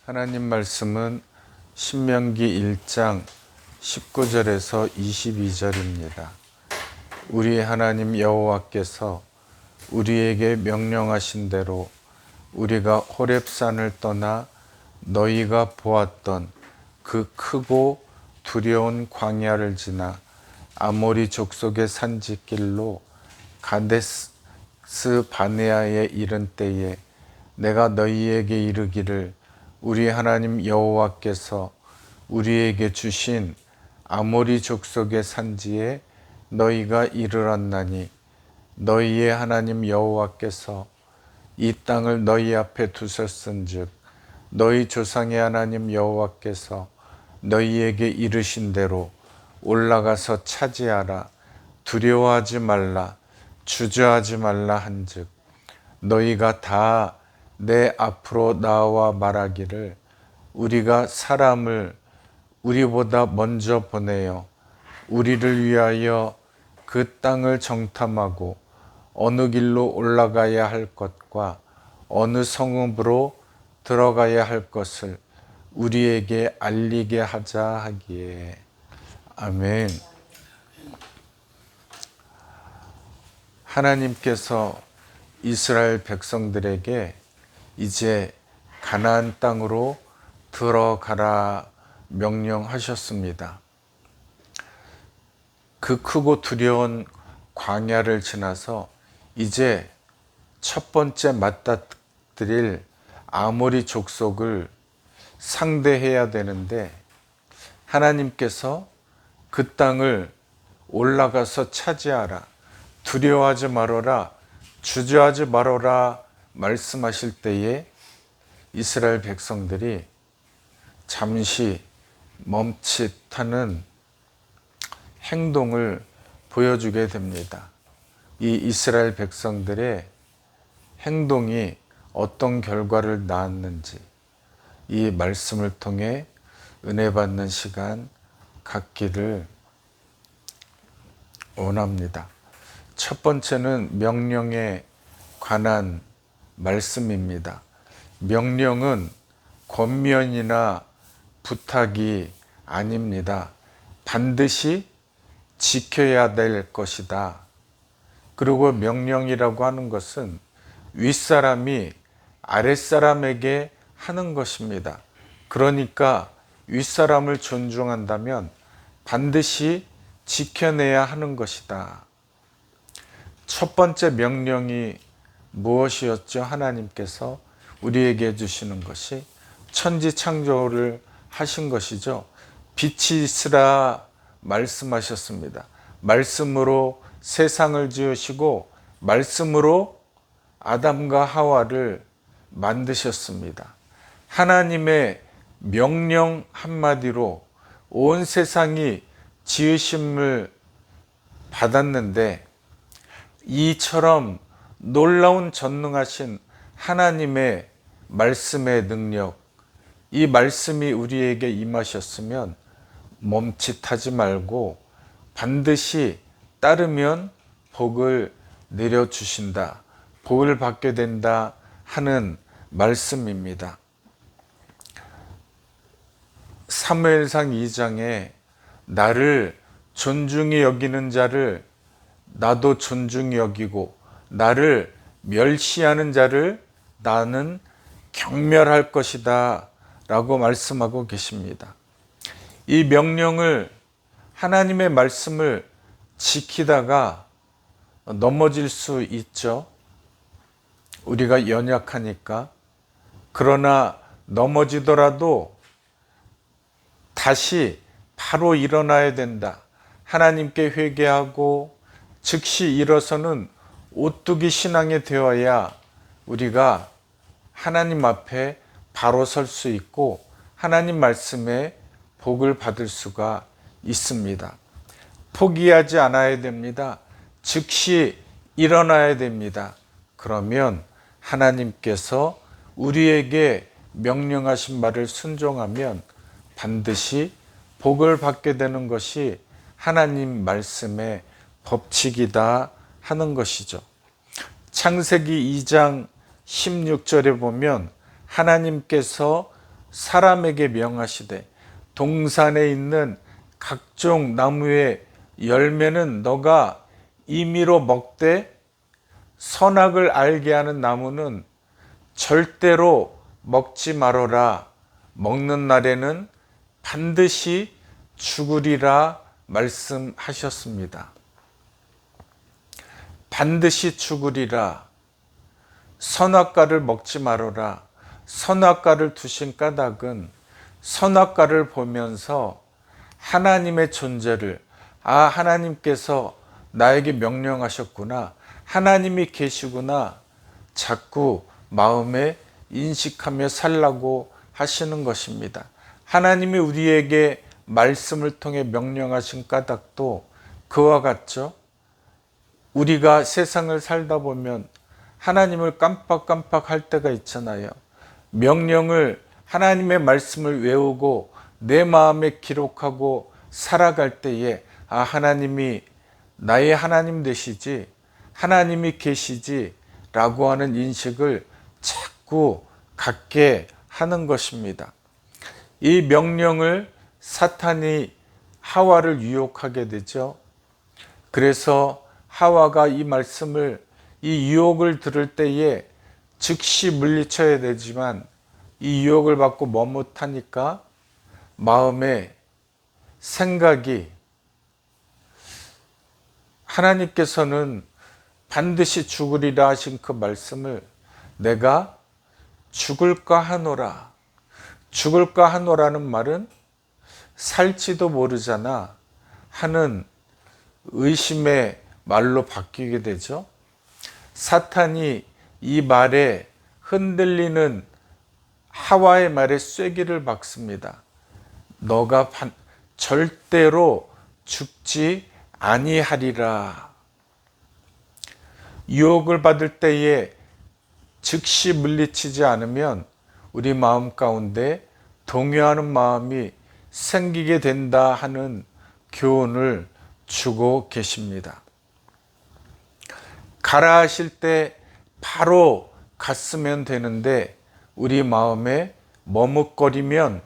하나님 말씀은 신명기 1장 19절에서 22절입니다. 우리 하나님 여호와께서 우리에게 명령하신 대로 우리가 호렙산을 떠나 너희가 보았던 그 크고 두려운 광야를 지나 아모리 족속의 산지길로 가데스 바네아에 이른 때에 내가 너희에게 이르기를 우리 하나님 여호와께서 우리에게 주신 아모리 족속의 산지에 너희가 이르렀나니 너희의 하나님 여호와께서 이 땅을 너희 앞에 두셨은즉 너희 조상의 하나님 여호와께서 너희에게 이르신 대로 올라가서 차지하라. 두려워하지 말라. 주저하지 말라 한즉 너희가 다 내 앞으로 나와 말하기를 우리가 사람을 우리보다 먼저 보내어 우리를 위하여 그 땅을 정탐하고 어느 길로 올라가야 할 것과 어느 성읍으로 들어가야 할 것을 우리에게 알리게 하자 하기에. 아멘. 하나님께서 이스라엘 백성들에게 이제 가나안 땅으로 들어가라 명령하셨습니다. 그 크고 두려운 광야를 지나서 이제 첫 번째 맞닥뜨릴 아모리 족속을 상대해야 되는데 하나님께서 그 땅을 올라가서 차지하라. 두려워하지 말아라. 주저하지 말아라 말씀하실 때에 이스라엘 백성들이 잠시 멈칫하는 행동을 보여주게 됩니다. 이 이스라엘 백성들의 행동이 어떤 결과를 낳았는지 이 말씀을 통해 은혜 받는 시간 갖기를 원합니다. 첫 번째는 명령에 관한 말씀입니다. 명령은 권면이나 부탁이 아닙니다. 반드시 지켜야 될 것이다. 그리고 명령이라고 하는 것은 윗사람이 아랫사람에게 하는 것입니다. 그러니까 윗사람을 존중한다면 반드시 지켜내야 하는 것이다. 첫 번째 명령이 무엇이었죠? 하나님께서 우리에게 주시는 것이 천지 창조를 하신 것이죠. 빛이 있으라 말씀하셨습니다. 말씀으로 세상을 지으시고 말씀으로 아담과 하와를 만드셨습니다. 하나님의 명령 한마디로 온 세상이 지으심을 받았는데 이처럼 놀라운 전능하신 하나님의 말씀의 능력, 이 말씀이 우리에게 임하셨으면 멈칫하지 말고 반드시 따르면 복을 내려주신다, 복을 받게 된다 하는 말씀입니다. 사무엘상 2장에 나를 존중히 여기는 자를 나도 존중히 여기고 나를 멸시하는 자를 나는 경멸할 것이다 라고 말씀하고 계십니다. 이 명령을 하나님의 말씀을 지키다가 넘어질 수 있죠. 우리가 연약하니까. 그러나 넘어지더라도 다시 바로 일어나야 된다. 하나님께 회개하고 즉시 일어서는 오뚜기 신앙이 되어야 우리가 하나님 앞에 바로 설 수 있고 하나님 말씀에 복을 받을 수가 있습니다. 포기하지 않아야 됩니다. 즉시 일어나야 됩니다. 그러면 하나님께서 우리에게 명령하신 말을 순종하면 반드시 복을 받게 되는 것이 하나님 말씀의 법칙이다 하는 것이죠. 창세기 2장 16절에 보면 하나님께서 사람에게 명하시되 동산에 있는 각종 나무의 열매는 너가 임의로 먹되 선악을 알게 하는 나무는 절대로 먹지 말어라. 먹는 날에는 반드시 죽으리라 말씀하셨습니다. 반드시 죽으리라. 선악과를 먹지 말어라. 선악과를 두신 까닭은 선악과를 보면서 하나님의 존재를, 하나님께서 나에게 명령하셨구나, 하나님이 계시구나 자꾸 마음에 인식하며 살라고 하시는 것입니다. 하나님이 우리에게 말씀을 통해 명령하신 까닭도 그와 같죠. 우리가 세상을 살다 보면 하나님을 깜빡깜빡 할 때가 있잖아요. 명령을, 하나님의 말씀을 외우고 내 마음에 기록하고 살아갈 때에 하나님이 나의 하나님 되시지, 하나님이 계시지 라고 하는 인식을 자꾸 갖게 하는 것입니다. 이 명령을 사탄이 하와를 유혹하게 되죠. 그래서 하와가 이 말씀을, 이 유혹을 들을 때에 즉시 물리쳐야 되지만 이 유혹을 받고 머뭇하니까 마음에 생각이, 하나님께서는 반드시 죽으리라 하신 그 말씀을 내가 죽을까 하노라. 죽을까 하노라는 말은 살지도 모르잖아 하는 의심의 말로 바뀌게 되죠. 사탄이 이 말에 흔들리는 하와의 말에 쐐기를 박습니다. 너가 절대로 죽지 아니하리라. 유혹을 받을 때에 즉시 물리치지 않으면 우리 마음 가운데 동요하는 마음이 생기게 된다 하는 교훈을 주고 계십니다. 가라 하실 때 바로 갔으면 되는데 우리 마음에 머뭇거리면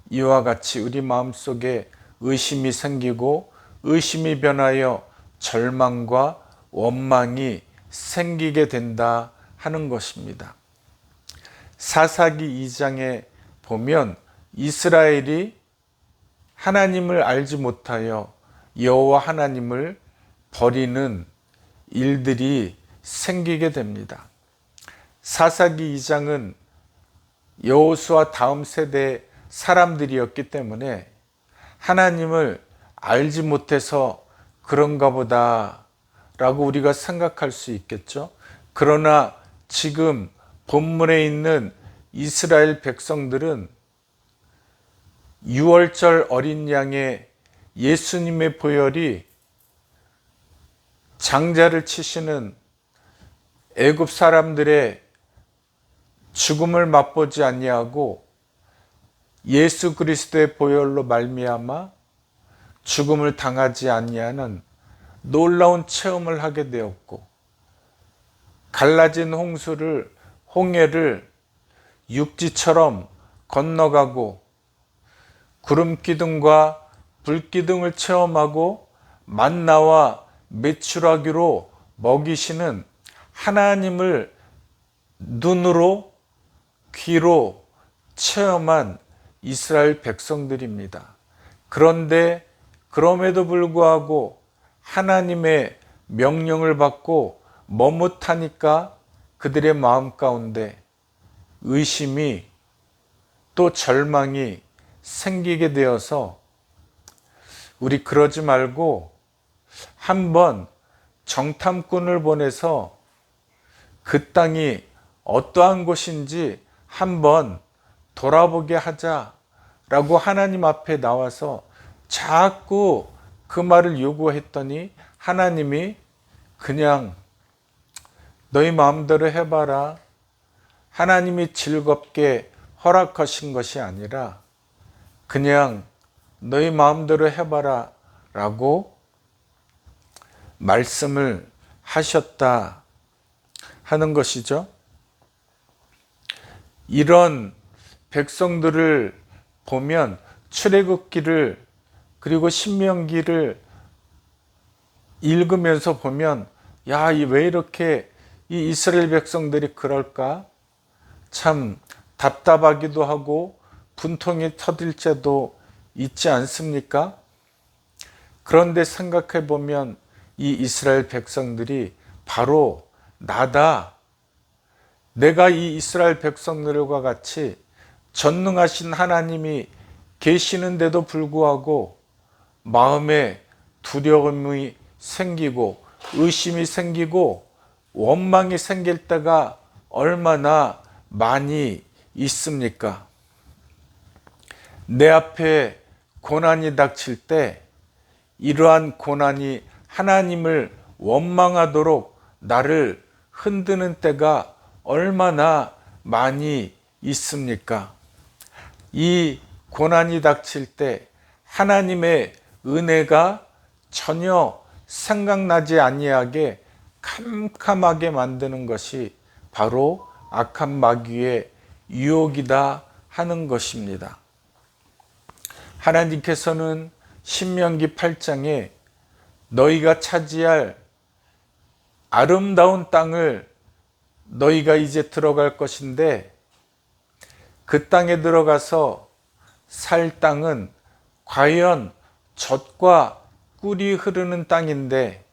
이와 같이 우리 마음속에 의심이 생기고 의심이 변하여 절망과 원망이 생기게 된다 하는 것입니다. 사사기 2장에 보면 이스라엘이 하나님을 알지 못하여 여호와 하나님을 버리는 일들이 생기게 됩니다. 사사기 2장은 여호수아 다음 세대 사람들이었기 때문에 하나님을 알지 못해서 그런가 보다 라고 우리가 생각할 수 있겠죠. 그러나 지금 본문에 있는 이스라엘 백성들은 유월절 어린 양의 예수님의 보혈이 장자를 치시는 애굽 사람들의 죽음을 맛보지 아니하고 예수 그리스도의 보혈로 말미암아 죽음을 당하지 아니하는 놀라운 체험을 하게 되었고, 갈라진 홍해를 육지처럼 건너가고 구름 기둥과 불 기둥을 체험하고 만나와 메추라기로 먹이시는 하나님을 눈으로 귀로 체험한 이스라엘 백성들입니다. 그런데 그럼에도 불구하고 하나님의 명령을 받고 머뭇하니까 그들의 마음 가운데 의심이 또 절망이 생기게 되어서 우리 그러지 말고 한번 정탐꾼을 보내서 그 땅이 어떠한 곳인지 한번 돌아보게 하자라고 하나님 앞에 나와서 자꾸 그 말을 요구했더니 하나님이 그냥 너희 마음대로 해봐라, 하나님이 즐겁게 허락하신 것이 아니라 그냥 너희 마음대로 해봐라 라고 말씀을 하셨다 하는 것이죠. 이런 백성들을 보면 출애굽기를 그리고 신명기를 읽으면서 보면 야, 왜 이렇게 이 이스라엘 백성들이 그럴까? 참 답답하기도 하고 분통이 터질 때도 있지 않습니까? 그런데 생각해 보면 이 이스라엘 백성들이 바로 나다. 내가 이 이스라엘 백성들과 같이 전능하신 하나님이 계시는데도 불구하고 마음에 두려움이 생기고 의심이 생기고 원망이 생길 때가 얼마나 많이 있습니까? 내 앞에 고난이 닥칠 때 이러한 고난이 하나님을 원망하도록 나를 흔드는 때가 얼마나 많이 있습니까? 이 고난이 닥칠 때 하나님의 은혜가 전혀 생각나지 아니하게 캄캄하게 만드는 것이 바로 악한 마귀의 유혹이다 하는 것입니다. 하나님께서는 신명기 8장에 너희가 차지할 아름다운 땅을 너희가 이제 들어갈 것인데 그 땅에 들어가서 살 땅은 과연 젖과 꿀이 흐르는 땅인데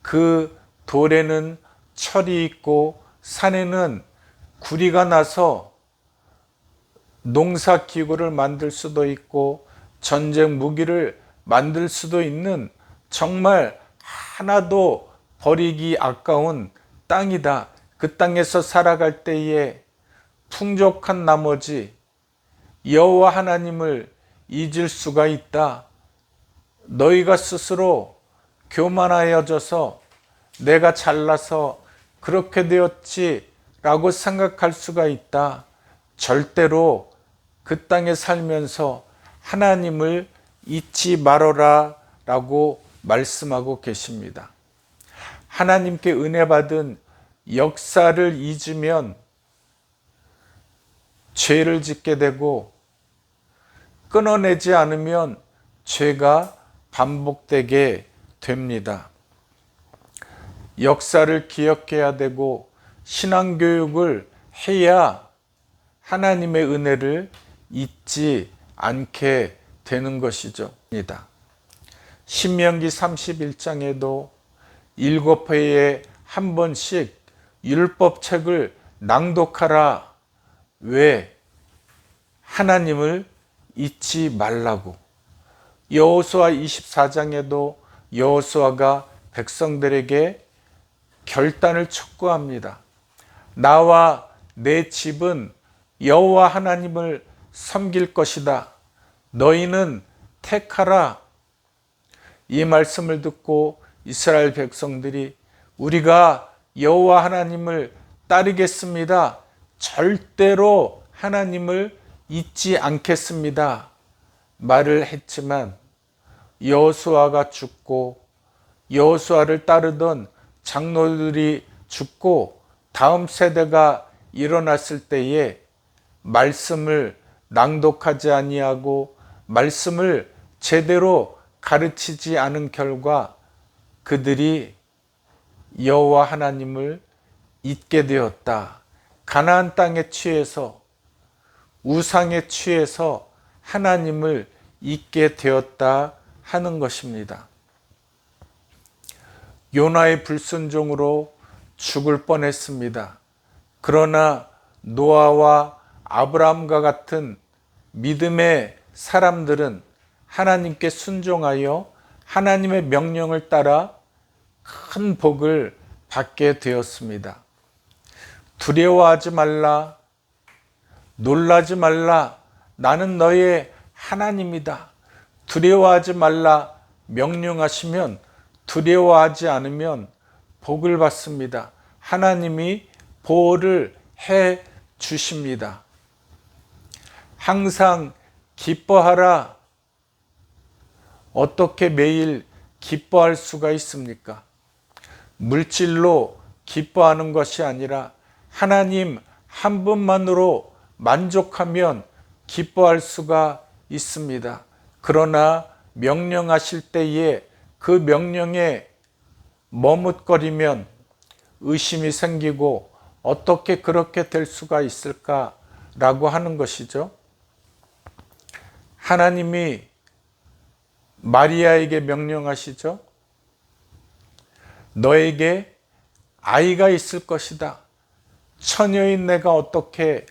그 돌에는 철이 있고 산에는 구리가 나서 농사 기구를 만들 수도 있고 전쟁 무기를 만들 수도 있는 정말 하나도 버리기 아까운 땅이다. 그 땅에서 살아갈 때에 풍족한 나머지 여호와 하나님을 잊을 수가 있다. 너희가 스스로 교만하여져서 내가 잘나서 그렇게 되었지라고 생각할 수가 있다. 절대로 그 땅에 살면서 하나님을 잊지 말아라 라고 말씀하고 계십니다. 하나님께 은혜 받은 역사를 잊으면 죄를 짓게 되고 끊어내지 않으면 죄가 반복되게 됩니다. 역사를 기억해야 되고 신앙교육을 해야 하나님의 은혜를 잊지 않게 되는 것이죠. 신명기 31장에도 7회에 한 번씩 율법책을 낭독하라. 왜? 하나님을 잊지 말라고. 여호수아 24장에도 여호수아가 백성들에게 결단을 촉구합니다. 나와 내 집은 여호와 하나님을 섬길 것이다. 너희는 택하라. 이 말씀을 듣고 이스라엘 백성들이 우리가 여호와 하나님을 따르겠습니다. 절대로 하나님을 잊지 않겠습니다. 말을 했지만 여호수아가 죽고 여호수아를 따르던 장로들이 죽고 다음 세대가 일어났을 때에 말씀을 낭독하지 아니하고 말씀을 제대로 가르치지 않은 결과 그들이 여호와 하나님을 잊게 되었다. 가나안 땅에 취해서 우상에 취해서 하나님을 잊게 되었다 하는 것입니다. 요나의 불순종으로 죽을 뻔했습니다. 그러나 노아와 아브라함과 같은 믿음의 사람들은 하나님께 순종하여 하나님의 명령을 따라 큰 복을 받게 되었습니다. 두려워하지 말라, 놀라지 말라, 나는 너의 하나님이다. 두려워하지 말라 명령하시면 두려워하지 않으면 복을 받습니다. 하나님이 보호를 해 주십니다. 항상 기뻐하라. 어떻게 매일 기뻐할 수가 있습니까? 물질로 기뻐하는 것이 아니라 하나님 한 분만으로 만족하면 기뻐할 수가 있습니다. 그러나 명령하실 때에 그 명령에 머뭇거리면 의심이 생기고 어떻게 그렇게 될 수가 있을까라고 하는 것이죠. 하나님이 마리아에게 명령하시죠. 너에게 아이가 있을 것이다. 처녀인 내가 어떻게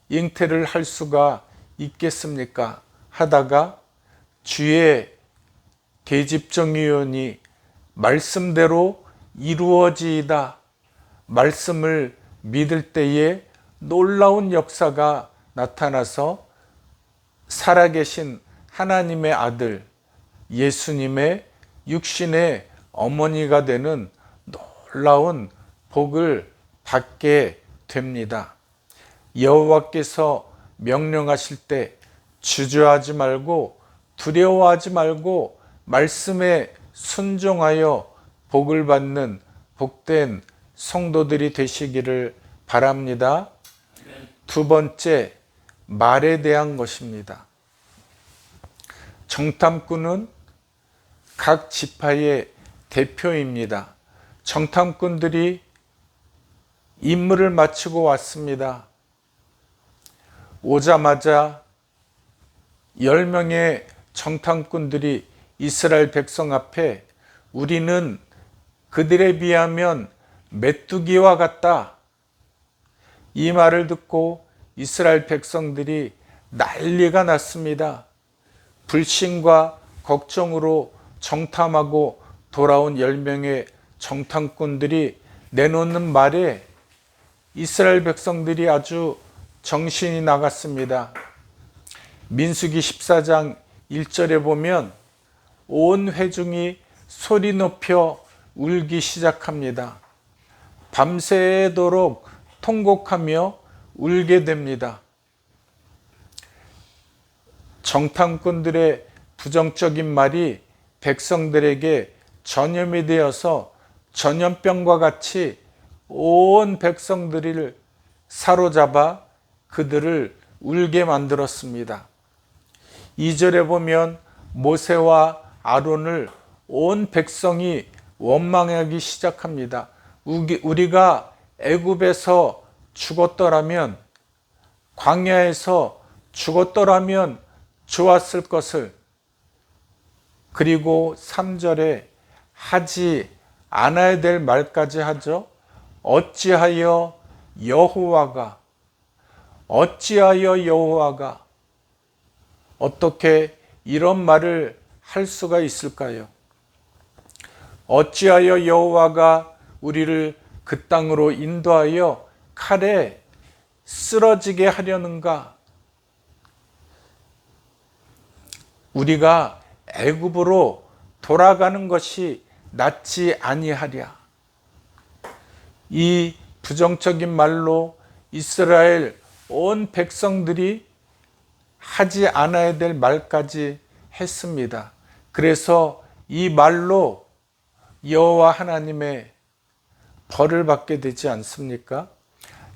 잉태를 할 수가 있겠습니까? 하다가 주의 계집종이오니 말씀대로 이루어지이다. 말씀을 믿을 때에 놀라운 역사가 나타나서 살아계신 하나님의 아들 예수님의 육신의 어머니가 되는 놀라운 복을 받게 됩니다. 여호와께서 명령하실 때 주저하지 말고 두려워하지 말고 말씀에 순종하여 복을 받는 복된 성도들이 되시기를 바랍니다. 두 번째, 말에 대한 것입니다. 정탐꾼은 각 지파의 대표입니다. 정탐꾼들이 임무를 마치고 왔습니다. 오자마자 10명의 정탐꾼들이 이스라엘 백성 앞에 우리는 그들에 비하면 메뚜기와 같다. 이 말을 듣고 이스라엘 백성들이 난리가 났습니다. 불신과 걱정으로 정탐하고 돌아온 10명의 정탐꾼들이 내놓는 말에 이스라엘 백성들이 아주 정신이 나갔습니다. 민수기 14장 1절에 보면 온 회중이 소리 높여 울기 시작합니다. 밤새도록 통곡하며 울게 됩니다. 정탐꾼들의 부정적인 말이 백성들에게 전염이 되어서 전염병과 같이 온 백성들을 사로잡아 그들을 울게 만들었습니다. 2절에 보면 모세와 아론을 온 백성이 원망하기 시작합니다. 우리가 애굽에서 죽었더라면, 광야에서 죽었더라면 좋았을 것을. 그리고 3절에 하지 않아야 될 말까지 하죠. 어찌하여 여호와가 어떻게 이런 말을 할 수가 있을까요? 어찌하여 여호와가 우리를 그 땅으로 인도하여 칼에 쓰러지게 하려는가? 우리가 애굽으로 돌아가는 것이 낫지 아니하랴. 이 부정적인 말로 이스라엘 온 백성들이 하지 않아야 될 말까지 했습니다. 그래서 이 말로 여호와 하나님의 벌을 받게 되지 않습니까?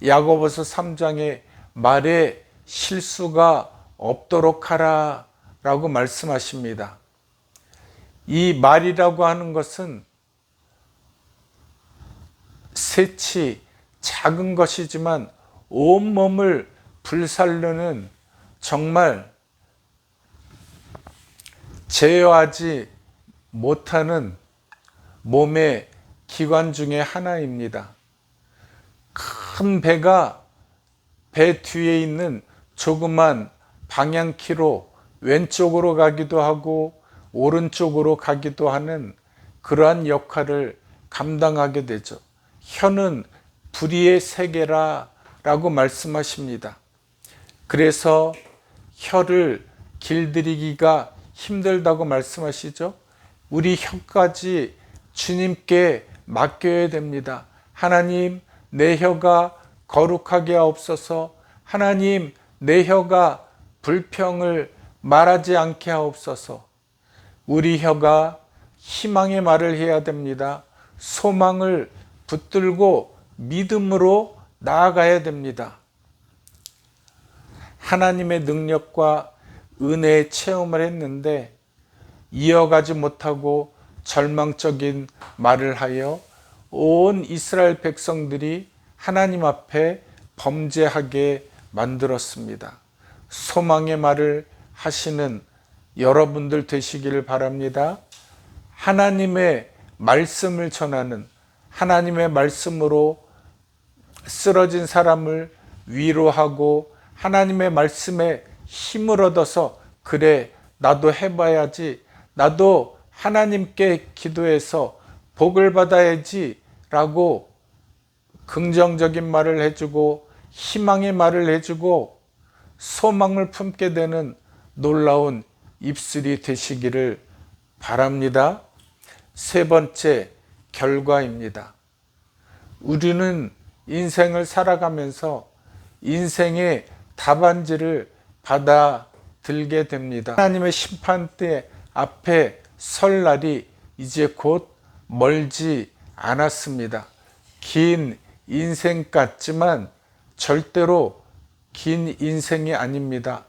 야고보서 3장에 말에 실수가 없도록 하라 라고 말씀하십니다. 이 말이라고 하는 것은 새치 작은 것이지만 온몸을 불살르는 정말 제어하지 못하는 몸의 기관 중에 하나입니다. 큰 배가 배 뒤에 있는 조그만 방향키로 왼쪽으로 가기도 하고 오른쪽으로 가기도 하는 그러한 역할을 감당하게 되죠. 혀는 불의의 세계라고 말씀하십니다. 그래서 혀를 길들이기가 힘들다고 말씀하시죠. 우리 혀까지 주님께 맡겨야 됩니다. 하나님, 내 혀가 거룩하게 하옵소서. 하나님, 내 혀가 불평을 말하지 않게 하옵소서. 우리 혀가 희망의 말을 해야 됩니다. 소망을 붙들고 믿음으로 나아가야 됩니다. 하나님의 능력과 은혜의 체험을 했는데 이어가지 못하고 절망적인 말을 하여 온 이스라엘 백성들이 하나님 앞에 범죄하게 만들었습니다. 소망의 말을 하시는 여러분들 되시기를 바랍니다. 하나님의 말씀을 전하는, 하나님의 말씀으로 쓰러진 사람을 위로하고 하나님의 말씀에 힘을 얻어서 그래 나도 해봐야지, 나도 하나님께 기도해서 복을 받아야지 라고 긍정적인 말을 해주고 희망의 말을 해주고 소망을 품게 되는 놀라운 입술이 되시기를 바랍니다. 세 번째, 결과입니다. 우리는 인생을 살아가면서 인생의 답안지를 받아들게 됩니다. 하나님의 심판대 앞에 설 날이 이제 곧 멀지 않았습니다. 긴 인생 같지만 절대로 긴 인생이 아닙니다.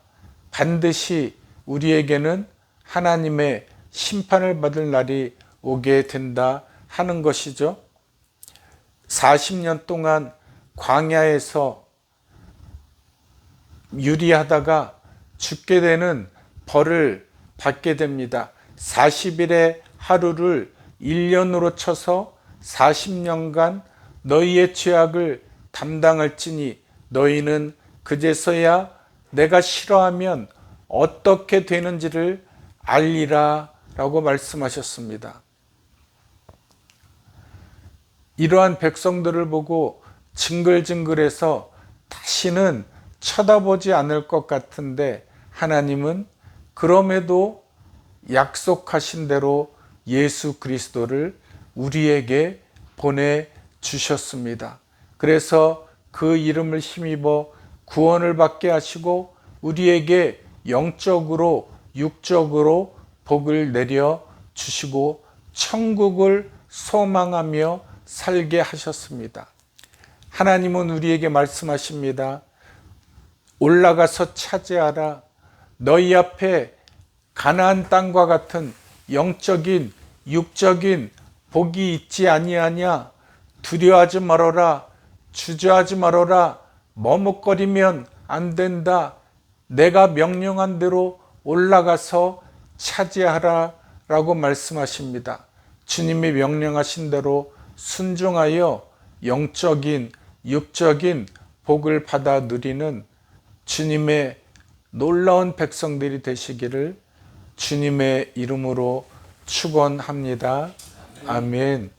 반드시 우리에게는 하나님의 심판을 받을 날이 오게 된다 하는 것이죠. 40년 동안 광야에서 유리하다가 죽게 되는 벌을 받게 됩니다. 40일의 하루를 1년으로 쳐서 40년간 너희의 죄악을 담당할지니 너희는 그제서야 내가 싫어하면 어떻게 되는지를 알리라 라고 말씀하셨습니다. 이러한 백성들을 보고 징글징글해서 다시는 쳐다보지 않을 것 같은데 하나님은 그럼에도 약속하신 대로 예수 그리스도를 우리에게 보내주셨습니다. 그래서 그 이름을 힘입어 구원을 받게 하시고 우리에게 영적으로 육적으로 복을 내려 주시고 천국을 소망하며 살게 하셨습니다. 하나님은 우리에게 말씀하십니다. 올라가서 차지하라. 너희 앞에 가나안 땅과 같은 영적인 육적인 복이 있지 아니하냐. 두려워하지 말아라. 주저하지 말아라. 머뭇거리면 안 된다. 내가 명령한 대로 올라가서 차지하라 라고 말씀하십니다. 주님이 명령하신 대로 순종하여 영적인 육적인 복을 받아 누리는 주님의 놀라운 백성들이 되시기를 주님의 이름으로 축원합니다. 아멘.